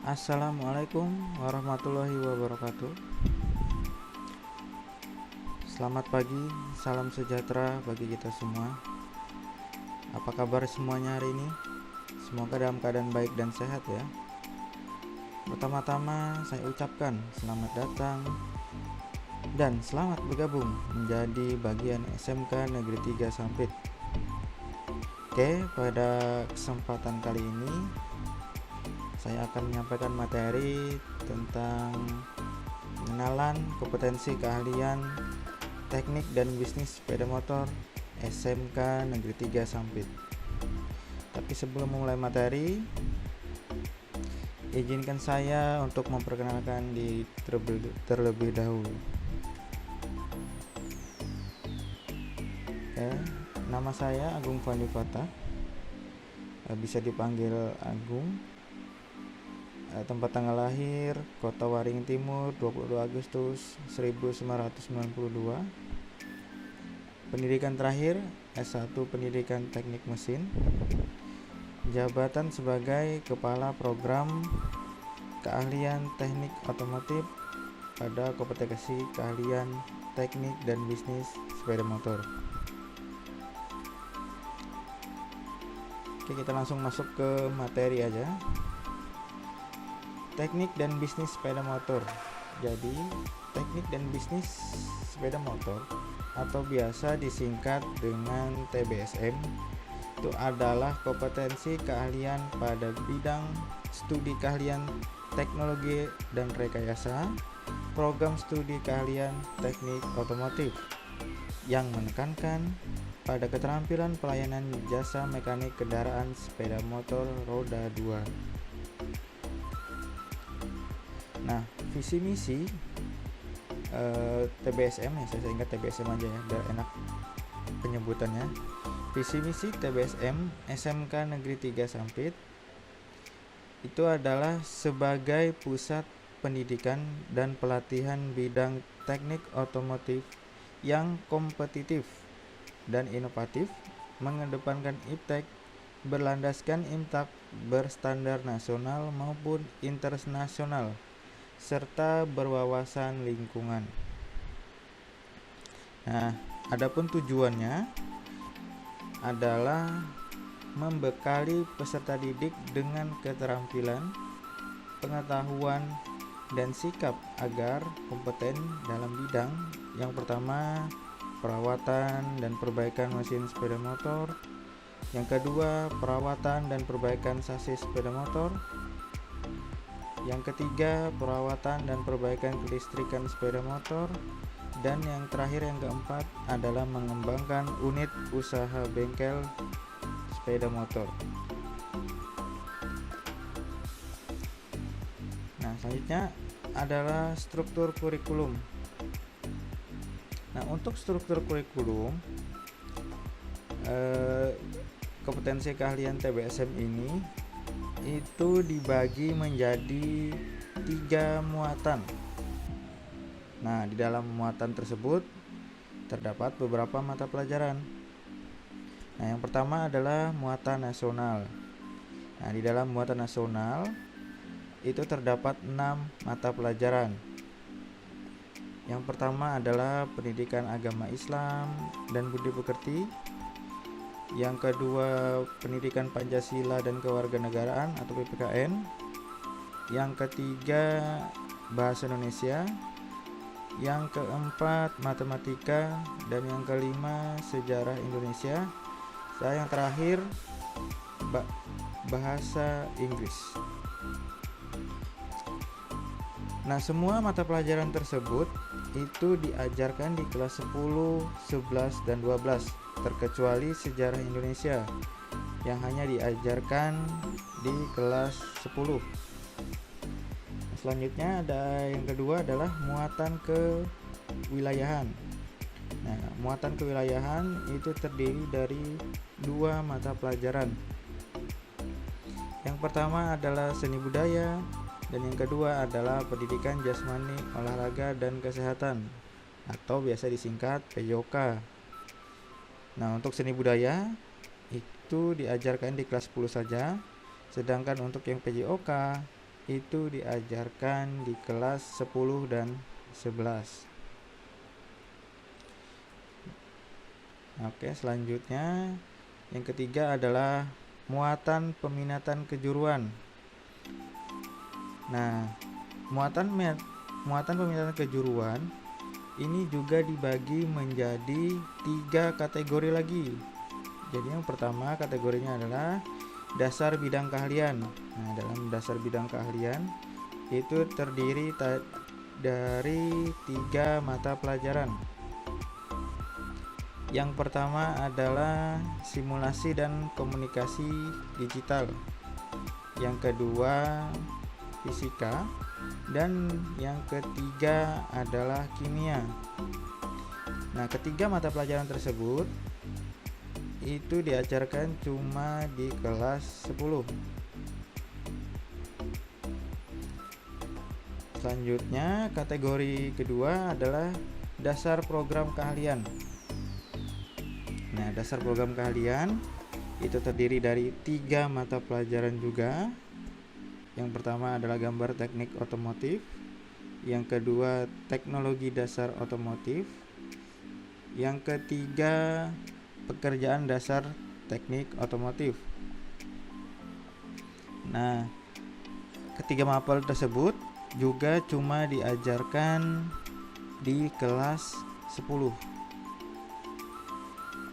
Assalamualaikum warahmatullahi wabarakatuh. Selamat pagi, salam sejahtera bagi kita semua. Apa kabar semuanya hari ini? Semoga dalam keadaan baik dan sehat ya. Pertama-tama saya ucapkan selamat datang dan selamat bergabung menjadi bagian SMK Negeri 3 Sampit. Oke, pada kesempatan kali ini saya akan menyampaikan materi tentang pengenalan kompetensi keahlian teknik dan bisnis sepeda motor SMK Negeri 3 Sampit. Tapi sebelum memulai materi, izinkan saya untuk memperkenalkan diri terlebih dahulu. Nama saya Agung Fandi Fatah, bisa dipanggil Agung. Tempat tanggal lahir Kota Waringin Timur 22 Agustus 1992. Pendidikan terakhir S1 Pendidikan Teknik Mesin. Jabatan sebagai Kepala Program Keahlian Teknik Otomotif pada Kompetensi Keahlian Teknik dan Bisnis Sepeda Motor. Oke, kita langsung masuk ke materi aja. Teknik dan bisnis sepeda motor. Jadi, teknik dan bisnis sepeda motor atau biasa disingkat dengan TBSM itu adalah kompetensi keahlian pada bidang studi keahlian teknologi dan rekayasa, program studi keahlian teknik otomotif yang menekankan pada keterampilan pelayanan jasa mekanik kendaraan sepeda motor roda 2. Nah, visi misi TBSM ya, saya ingat TBSM aja ya, biar enak penyebutannya. Visi misi TBSM SMK Negeri 3 Sampit itu adalah sebagai pusat pendidikan dan pelatihan bidang teknik otomotif yang kompetitif dan inovatif, mengedepankan iptek, berlandaskan IMTAK berstandar nasional maupun internasional, serta berwawasan lingkungan. Nah, adapun tujuannya adalah membekali peserta didik dengan keterampilan, pengetahuan, dan sikap agar kompeten dalam bidang yang pertama, perawatan dan perbaikan mesin sepeda motor. Yang kedua, perawatan dan perbaikan sasis sepeda motor. Yang ketiga, perawatan dan perbaikan kelistrikan sepeda motor. Dan yang terakhir, yang keempat adalah mengembangkan unit usaha bengkel sepeda motor. Nah, selanjutnya adalah struktur kurikulum. Nah, untuk struktur kurikulum kompetensi keahlian TBSM ini itu dibagi menjadi 3 muatan. Nah, di dalam muatan tersebut terdapat beberapa mata pelajaran. Nah, yang pertama adalah muatan nasional. Nah, di dalam muatan nasional itu terdapat 6 mata pelajaran. Yang pertama adalah pendidikan agama Islam dan budi pekerti. Yang kedua, pendidikan Pancasila dan kewarganegaraan atau PPKN. Yang ketiga, bahasa Indonesia. Yang keempat, matematika. Dan yang kelima, sejarah Indonesia. Dan yang terakhir, bahasa Inggris. Nah, semua mata pelajaran tersebut itu diajarkan di kelas 10, 11, dan 12, terkecuali sejarah Indonesia yang hanya diajarkan di kelas 10. Selanjutnya ada yang kedua adalah muatan kewilayahan. Nah, muatan kewilayahan itu terdiri dari 2 mata pelajaran. Yang pertama adalah seni budaya dan yang kedua adalah pendidikan jasmani, olahraga, dan kesehatan atau biasa disingkat PJOK. Nah, untuk seni budaya itu diajarkan di kelas 10 saja, Sedangkan untuk yang PJOK itu diajarkan di kelas 10 dan 11. Oke, selanjutnya yang ketiga adalah muatan peminatan kejuruan. Nah, muatan peminatan kejuruan ini juga dibagi menjadi 3 kategori lagi. Jadi yang pertama kategorinya adalah dasar bidang keahlian. Nah, dalam dasar bidang keahlian itu terdiri dari 3 mata pelajaran. Yang pertama adalah simulasi dan komunikasi digital. Yang kedua fisika, dan yang ketiga adalah kimia. Nah, ketiga mata pelajaran tersebut itu diajarkan cuma di kelas 10. Selanjutnya, kategori kedua adalah dasar program keahlian. Nah, dasar program keahlian itu terdiri dari 3 mata pelajaran juga. Yang pertama adalah gambar teknik otomotif, yang kedua teknologi dasar otomotif, yang ketiga pekerjaan dasar teknik otomotif. Nah, ketiga mapel tersebut juga cuma diajarkan di kelas 10.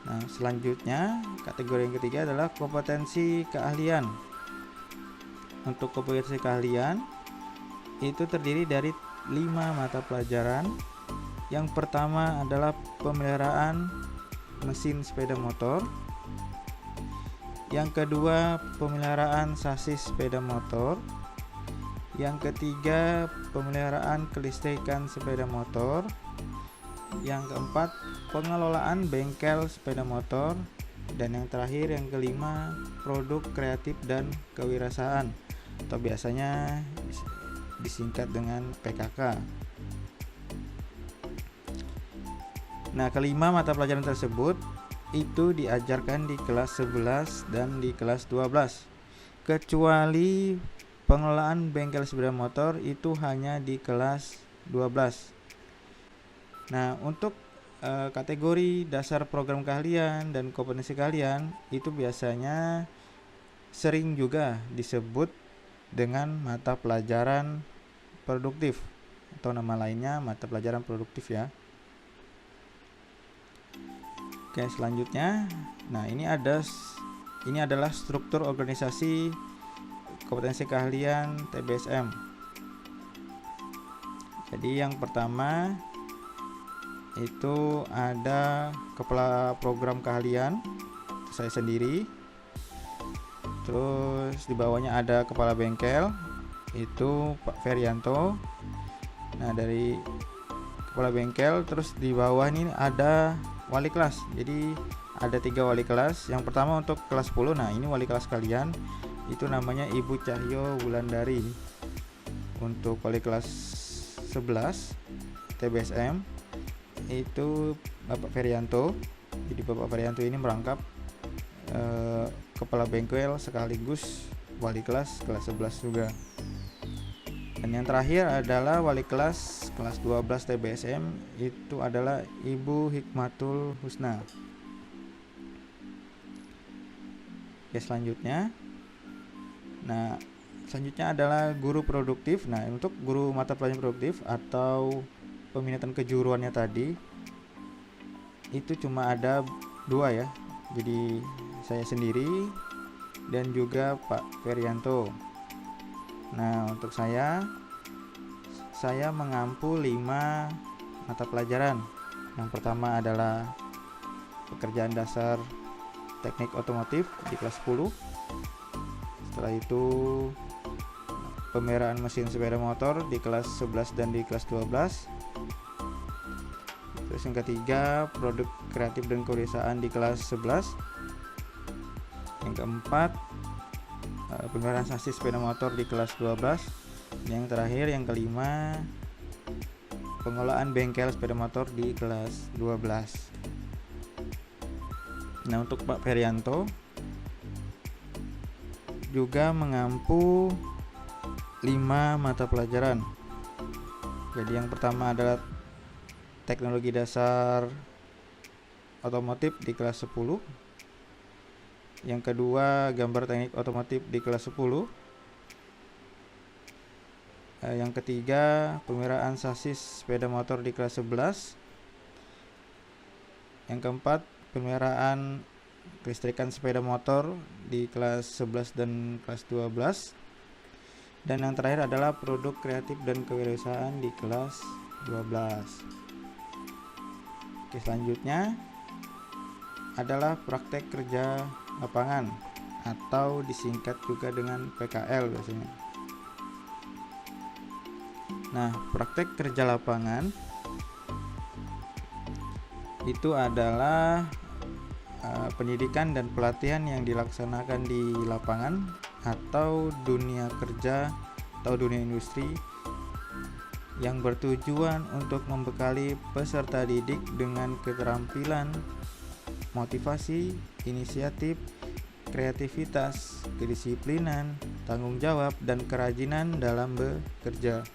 Nah, selanjutnya kategori yang ketiga adalah kompetensi keahlian. Untuk kompetensi keahlian itu terdiri dari 5 mata pelajaran. Yang pertama adalah pemeliharaan mesin sepeda motor. Yang kedua, pemeliharaan sasis sepeda motor. Yang ketiga, pemeliharaan kelistrikan sepeda motor. Yang keempat, pengelolaan bengkel sepeda motor. Dan yang terakhir, yang kelima, produk kreatif dan kewirausahaan, atau biasanya disingkat dengan PKK. Nah, kelima mata pelajaran tersebut itu diajarkan di kelas 11 dan di kelas 12. Kecuali pengelolaan bengkel sepeda motor itu hanya di kelas 12. Nah, untuk kategori dasar program keahlian dan kompetensi keahlian itu biasanya sering juga disebut dengan mata pelajaran produktif, atau nama lainnya mata pelajaran produktif ya. Oke, selanjutnya, nah ini adalah struktur organisasi kompetensi keahlian TBSM. Jadi yang pertama itu ada kepala program keahlian, itu saya sendiri. Terus di bawahnya ada kepala bengkel, itu Pak Ferianto. Nah, dari kepala bengkel terus di bawah ini ada wali kelas. Jadi ada 3 wali kelas. Yang pertama untuk kelas 10. Nah, ini wali kelas kalian, itu namanya Ibu Cahyo Wulandari. Untuk wali kelas 11 TBSM itu Bapak Ferianto. Jadi Bapak Ferianto ini merangkap kepala bengkel sekaligus wali kelas 11 juga. Dan yang terakhir adalah wali kelas 12 TBSM, itu adalah Ibu Hikmatul Husna. Oke, selanjutnya. Nah, selanjutnya adalah guru produktif. Nah, untuk guru mata pelajaran produktif atau peminatan kejuruannya tadi itu cuma ada 2 ya. Jadi saya sendiri dan juga Pak Ferianto. Nah, untuk saya mengampu 5 mata pelajaran. Yang pertama adalah pekerjaan dasar teknik otomotif di kelas 10. Setelah itu pemeliharaan mesin sepeda motor di kelas 11 dan di kelas 12. Terus yang ketiga, produk kreatif dan kewirausahaan di kelas 11. Yang keempat, pemeliharaan sasis sepeda motor di kelas 12. Yang terakhir, yang kelima, pengelolaan bengkel sepeda motor di kelas 12. Nah, untuk Pak Ferianto juga mengampu 5 mata pelajaran. Jadi yang pertama adalah teknologi dasar otomotif di kelas 10. Yang kedua, gambar teknik otomotif di kelas 10. Yang ketiga, pemeliharaan sasis sepeda motor di kelas 11. Yang keempat, pemeliharaan kelistrikan sepeda motor di kelas 11 dan kelas 12. Dan yang terakhir adalah produk kreatif dan kewirausahaan di kelas 12. Oke, selanjutnya adalah praktek kerja lapangan atau disingkat juga dengan PKL biasanya. Nah, praktek kerja lapangan itu adalah pendidikan dan pelatihan yang dilaksanakan di lapangan atau dunia kerja atau dunia industri yang bertujuan untuk membekali peserta didik dengan keterampilan, motivasi, inisiatif, kreativitas, kedisiplinan, tanggung jawab, dan kerajinan dalam bekerja.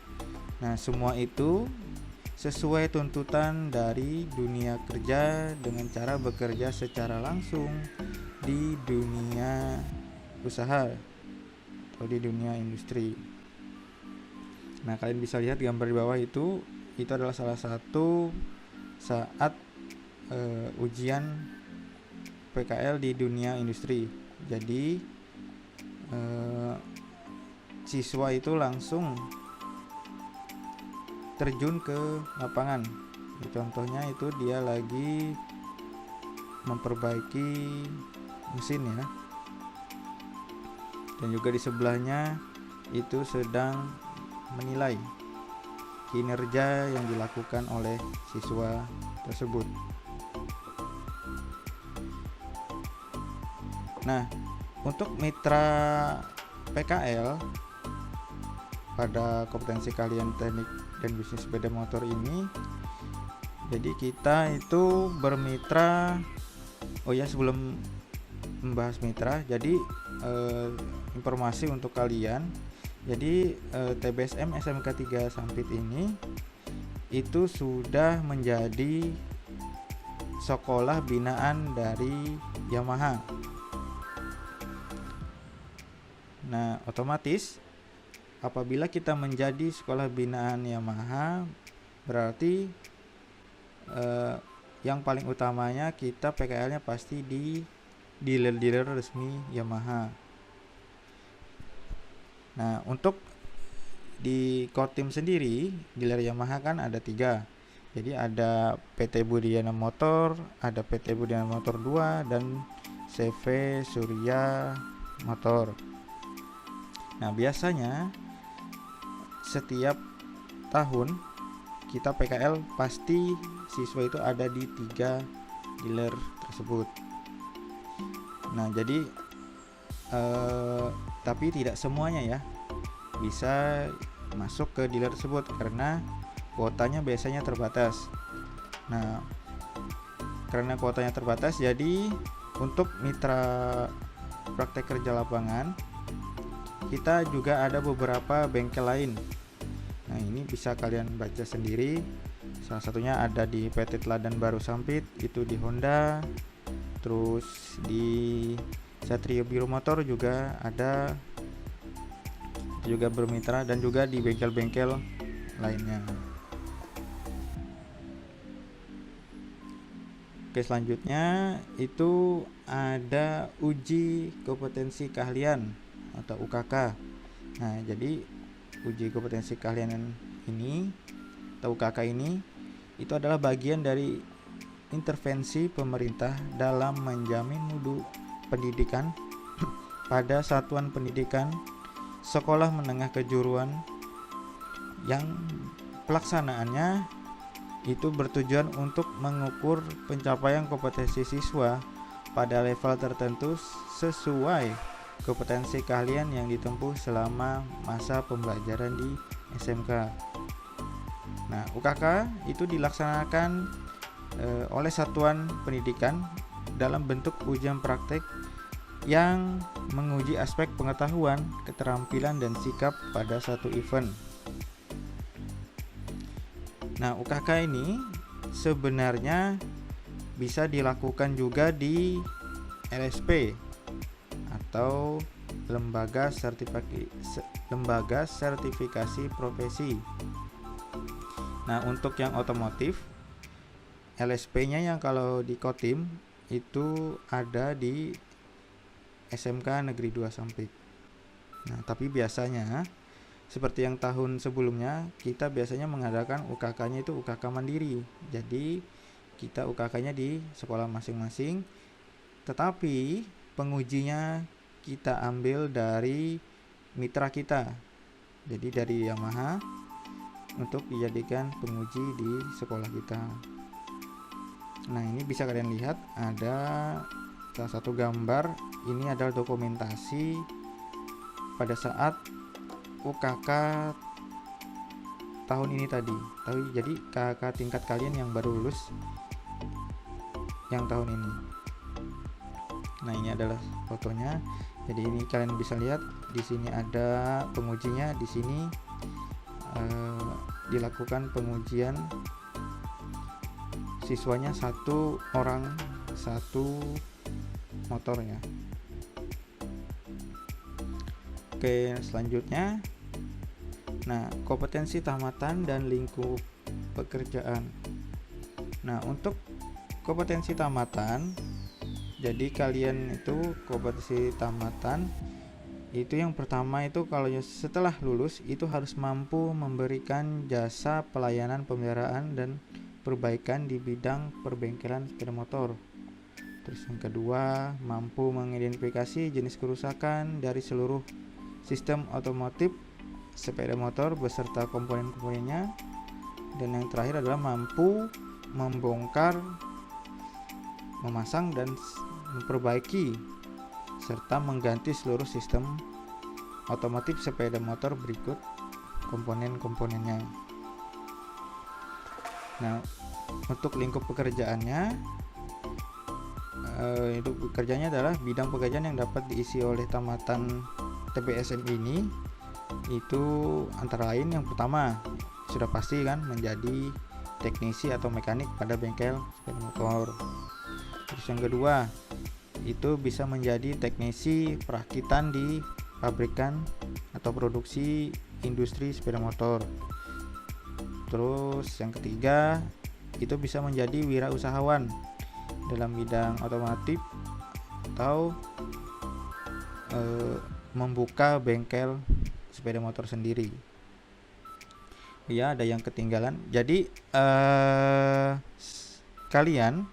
Nah, semua itu sesuai tuntutan dari dunia kerja dengan cara bekerja secara langsung di dunia usaha atau di dunia industri. Nah, kalian bisa lihat gambar di bawah itu adalah salah satu saat ujian PKL di dunia industri. Jadi siswa itu langsung terjun ke lapangan. Contohnya itu dia lagi memperbaiki mesin ya. Dan juga di sebelahnya itu sedang menilai kinerja yang dilakukan oleh siswa tersebut. Nah, untuk mitra PKL pada kompetensi kalian teknik dan bisnis sepeda motor ini, jadi kita itu bermitra. Sebelum membahas mitra, jadi informasi untuk kalian. Jadi TBSM SMK 3 Sampit ini itu sudah menjadi sekolah binaan dari Yamaha. Nah, otomatis apabila kita menjadi sekolah binaan Yamaha, berarti yang paling utamanya kita PKL-nya pasti di dealer-dealer resmi Yamaha. Nah, untuk di Kotim sendiri, dealer Yamaha kan ada 3. Jadi ada PT Budiana Motor, ada PT Budiana Motor 2, dan CV Surya Motor. Nah, biasanya setiap tahun kita PKL pasti siswa itu ada di 3 dealer tersebut. Nah, jadi tapi tidak semuanya ya bisa masuk ke dealer tersebut karena kuotanya biasanya terbatas. Nah, karena kuotanya terbatas, jadi untuk mitra praktek kerja lapangan kita juga ada beberapa bengkel lain. Nah, ini bisa kalian baca sendiri. Salah satunya ada di PT Teladan Baru Sampit, itu di Honda. Terus di Satrio Biro Motor juga ada, juga bermitra, dan juga di bengkel-bengkel lainnya. Oke, selanjutnya itu ada uji kompetensi keahlian atau UKK. Nah, jadi uji kompetensi keahlian ini atau UKK ini itu adalah bagian dari intervensi pemerintah dalam menjamin mutu pendidikan pada satuan pendidikan sekolah menengah kejuruan yang pelaksanaannya itu bertujuan untuk mengukur pencapaian kompetensi siswa pada level tertentu sesuai kompetensi keahlian yang ditempuh selama masa pembelajaran di SMK. Nah, UKK itu dilaksanakan oleh satuan pendidikan dalam bentuk ujian praktek yang menguji aspek pengetahuan, keterampilan, dan sikap pada satu event. Nah, UKK ini sebenarnya bisa dilakukan juga di LSP atau lembaga sertifikasi profesi. Nah, untuk yang otomotif, LSP-nya yang kalau di Kotim itu ada di SMK Negeri 2 Sampit. Nah, tapi biasanya seperti yang tahun sebelumnya, kita biasanya mengadakan UKK-nya itu UKK mandiri. Jadi kita UKK-nya di sekolah masing-masing, tetapi pengujinya kita ambil dari mitra kita, jadi dari Yamaha, untuk dijadikan penguji di sekolah kita. Nah, ini bisa kalian lihat ada salah satu gambar. Ini adalah dokumentasi pada saat UKK tahun ini tadi. Jadi kakak tingkat kalian yang baru lulus yang tahun ini. Nah, ini adalah fotonya. Jadi ini kalian bisa lihat di sini ada pengujinya. Di sini dilakukan pengujian, siswanya 1 orang 1 motor ya. Oke, selanjutnya, nah, kompetensi tamatan dan lingkup pekerjaan. Nah, untuk kompetensi tamatan, jadi kalian itu kompetensi tamatan itu yang pertama itu kalau setelah lulus itu harus mampu memberikan jasa pelayanan pemeliharaan dan perbaikan di bidang perbengkelan sepeda motor. Terus yang kedua, mampu mengidentifikasi jenis kerusakan dari seluruh sistem otomotif sepeda motor beserta komponen-komponennya. Dan yang terakhir adalah mampu membongkar, memasang dan memperbaiki serta mengganti seluruh sistem otomotif sepeda motor berikut komponen-komponennya. Nah, untuk lingkup pekerjaannya, itu pekerjaannya adalah bidang pekerjaan yang dapat diisi oleh tamatan TBSM ini. Itu antara lain yang pertama sudah pasti kan menjadi teknisi atau mekanik pada bengkel sepeda motor. Terus yang kedua itu bisa menjadi teknisi perakitan di pabrikan atau produksi industri sepeda motor. Terus yang ketiga itu bisa menjadi wirausahawan dalam bidang otomotif atau membuka bengkel sepeda motor sendiri. Ya, ada yang ketinggalan. Jadi kalian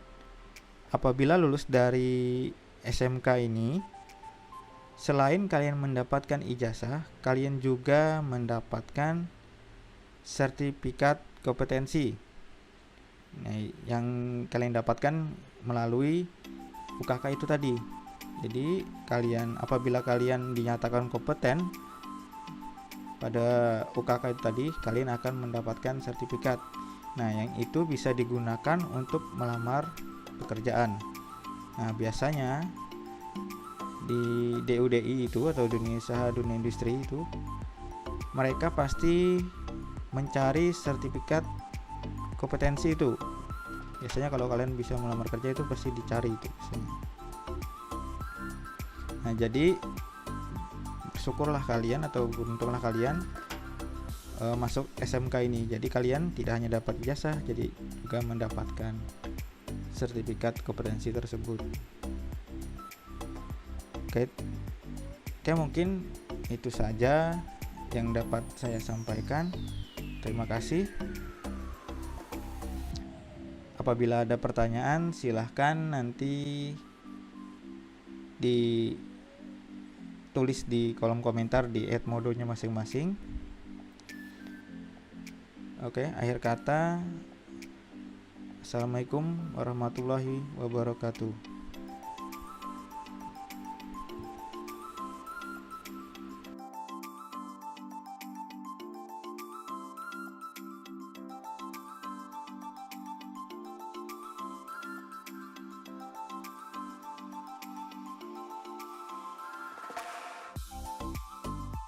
apabila lulus dari SMK ini, selain kalian mendapatkan ijazah, kalian juga mendapatkan sertifikat kompetensi. Nah, yang kalian dapatkan melalui UKK itu tadi. Jadi apabila kalian dinyatakan kompeten pada UKK itu tadi, kalian akan mendapatkan sertifikat. Nah, yang itu bisa digunakan untuk melamar pekerjaan. Nah, biasanya di DUDI itu atau dunia usaha dunia industri itu, mereka pasti mencari sertifikat kompetensi itu. Biasanya kalau kalian bisa melamar kerja itu pasti dicari itu biasanya. Nah, jadi bersyukurlah kalian atau beruntunglah kalian masuk SMK ini. Jadi kalian tidak hanya dapat ijazah, jadi juga mendapatkan sertifikat kompetensi tersebut. Oke, mungkin itu saja yang dapat saya sampaikan. Terima kasih. Apabila ada pertanyaan, silahkan nanti ditulis di kolom komentar di @modonya masing-masing. Oke, akhir kata, Assalamualaikum warahmatullahi wabarakatuh.